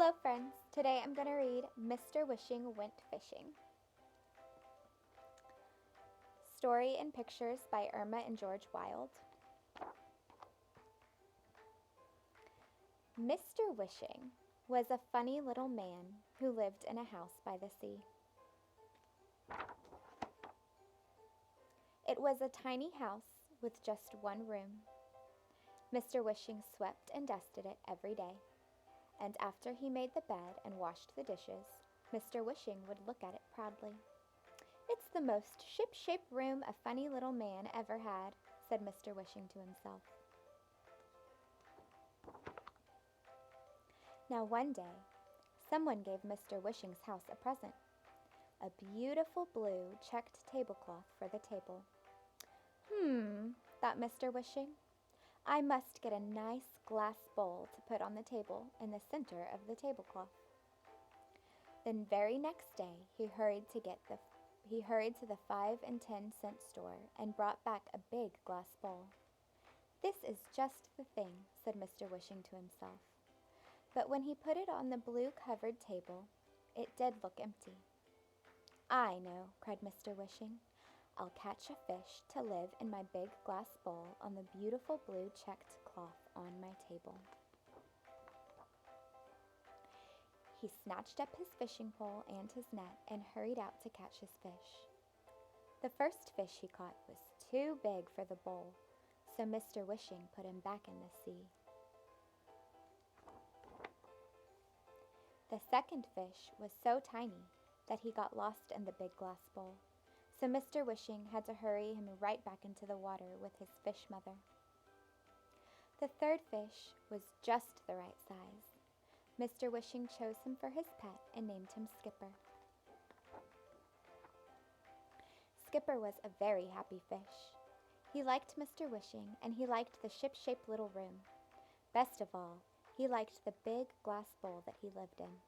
Hello friends, today I'm going to read Mr. Wishing Went Fishing. Story and pictures by Irma and George Wilde. Mr. Wishing was a funny little man who lived in a house by the sea. It was a tiny house with just one room. Mr. Wishing swept and dusted it every day, and after he made the bed and washed the dishes, Mr. Wishing would look at it proudly. "It's the most ship-shape room a funny little man ever had," said Mr. Wishing to himself. Now one day, someone gave Mr. Wishing's house a present, a beautiful blue checked tablecloth for the table. Thought Mr. Wishing. "I must get a nice glass bowl to put on the table in the center of the tablecloth." Then very next day he hurried to the 5 and 10 cent store and brought back a big glass bowl. "This is just the thing," said Mr. Wishing to himself. But when he put it on the blue covered table, it did look empty. "I know," cried Mr. Wishing. "I'll catch a fish to live in my big glass bowl on the beautiful blue checked cloth on my table." He snatched up his fishing pole and his net and hurried out to catch his fish. The first fish he caught was too big for the bowl, so Mr. Wishing put him back in the sea. The second fish was so tiny that he got lost in the big glass bowl, so Mr. Wishing had to hurry him right back into the water with his fish mother. The third fish was just the right size. Mr. Wishing chose him for his pet and named him Skipper. Skipper was a very happy fish. He liked Mr. Wishing, and he liked the ship-shaped little room. Best of all, he liked the big glass bowl that he lived in.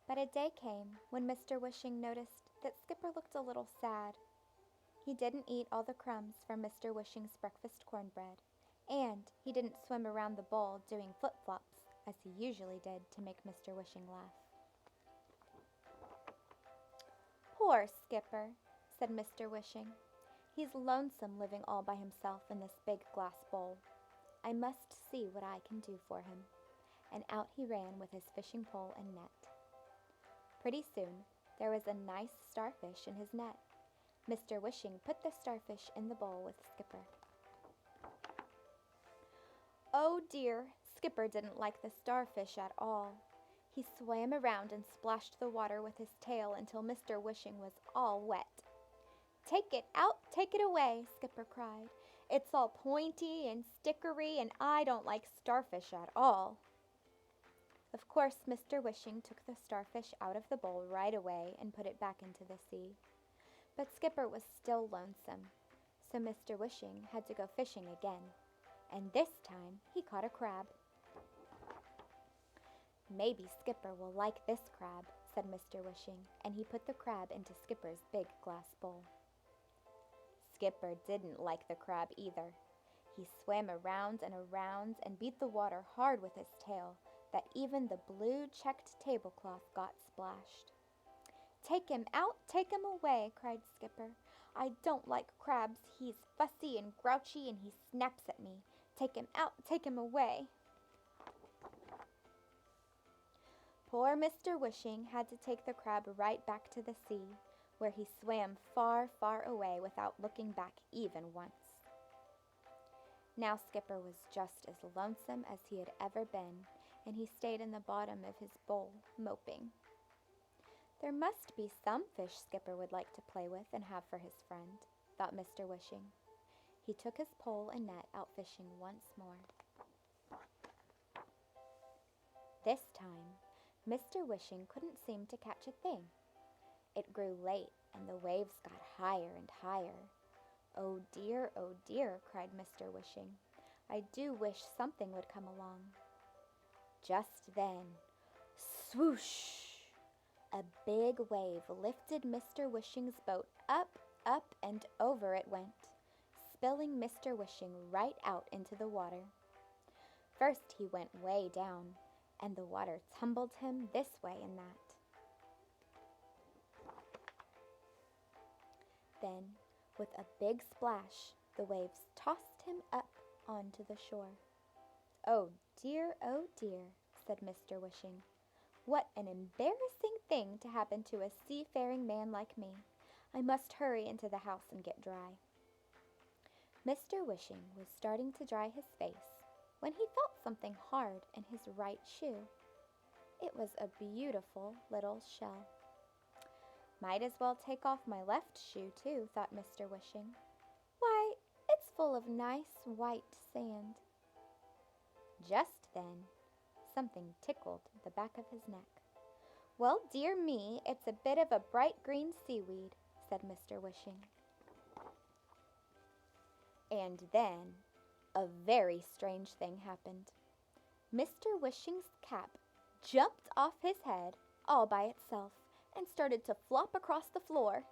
But a day came when Mr. Wishing noticed that Skipper looked a little sad. He didn't eat all the crumbs from Mr. Wishing's breakfast cornbread, and he didn't swim around the bowl doing flip-flops as he usually did to make Mr. Wishing laugh. "Poor Skipper," said Mr. Wishing. "He's lonesome living all by himself in this big glass bowl. I must see what I can do for him." And out he ran with his fishing pole and net. Pretty soon, there was a nice starfish in his net. Mr. Wishing put the starfish in the bowl with Skipper. Oh dear, Skipper didn't like the starfish at all. He swam around and splashed the water with his tail until Mr. Wishing was all wet. "Take it out, take it away," Skipper cried. "It's all pointy and stickery, and I don't like starfish at all." Of course, Mr. Wishing took the starfish out of the bowl right away and put it back into the sea. But Skipper was still lonesome, so Mr. Wishing had to go fishing again, and this time he caught a crab. "Maybe Skipper will like this crab," said Mr. Wishing, and he put the crab into Skipper's big glass bowl. Skipper didn't like the crab either. He swam around and beat the water hard with his tail, that even the blue checked tablecloth got splashed. "Take him out, take him away," cried Skipper. "I don't like crabs. He's fussy and grouchy and he snaps at me. Take him out, take him away." Poor Mr. Wishing had to take the crab right back to the sea, where he swam far, far away without looking back even once. Now Skipper was just as lonesome as he had ever been, and he stayed in the bottom of his bowl, moping. There must be some fish Skipper would like to play with and have for his friend, thought Mr. Wishing. He took his pole and net out fishing once more. This time, Mr. Wishing couldn't seem to catch a thing. It grew late, and the waves got higher and higher. Oh dear," cried Mr. Wishing. "I do wish something would come along." Just then, swoosh! A big wave lifted Mr. Wishing's boat up, and over it went, spilling Mr. Wishing right out into the water. First he went way down, and the water tumbled him this way and that. Then, with a big splash, the waves tossed him up onto the shore. Oh dear, said Mr. Wishing. What an embarrassing thing to happen to a seafaring man like me. I must hurry into the house and get dry. Mr. Wishing was starting to dry his face when he felt something hard in his right shoe. It was a beautiful little shell. Might as well take off my left shoe too, thought Mr. Wishing. Why, it's full of nice white sand. Just then, something tickled the back of his neck. Well, dear me, it's a bit of a bright green seaweed, said Mr. Wishing. And then a very strange thing happened. Mr. Wishing's cap jumped off his head all by itself and started to flop across the floor.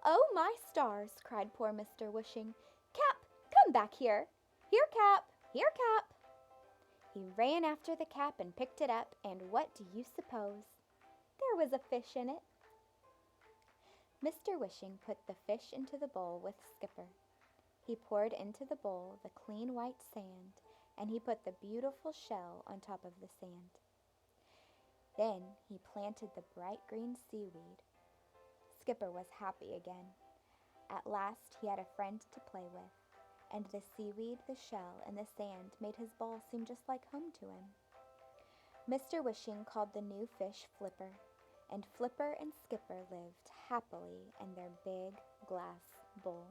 Oh, my stars, cried poor Mr. Wishing. Cap, come back here. Here, Cap, here, Cap. He ran after the cap and picked it up, and what do you suppose? There was a fish in it. Mr. Wishing put the fish into the bowl with Skipper. He poured into the bowl the clean white sand, and he put the beautiful shell on top of the sand. Then he planted the bright green seaweed. Skipper was happy again. At last he had a friend to play with, and the seaweed, the shell, and the sand made his ball seem just like home to him. Mr. Wishing called the new fish Flipper, and Flipper and Skipper lived happily in their big glass bowl.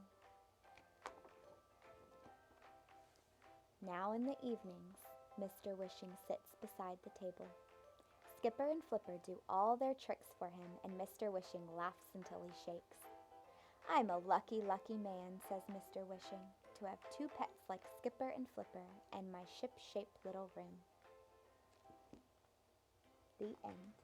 Now in the evenings, Mr. Wishing sits beside the table. Skipper and Flipper do all their tricks for him, and Mr. Wishing laughs until he shakes. I'm a lucky, lucky man, says Mr. Wishing, to have two pets like Skipper and Flipper and my ship-shaped little room. The end.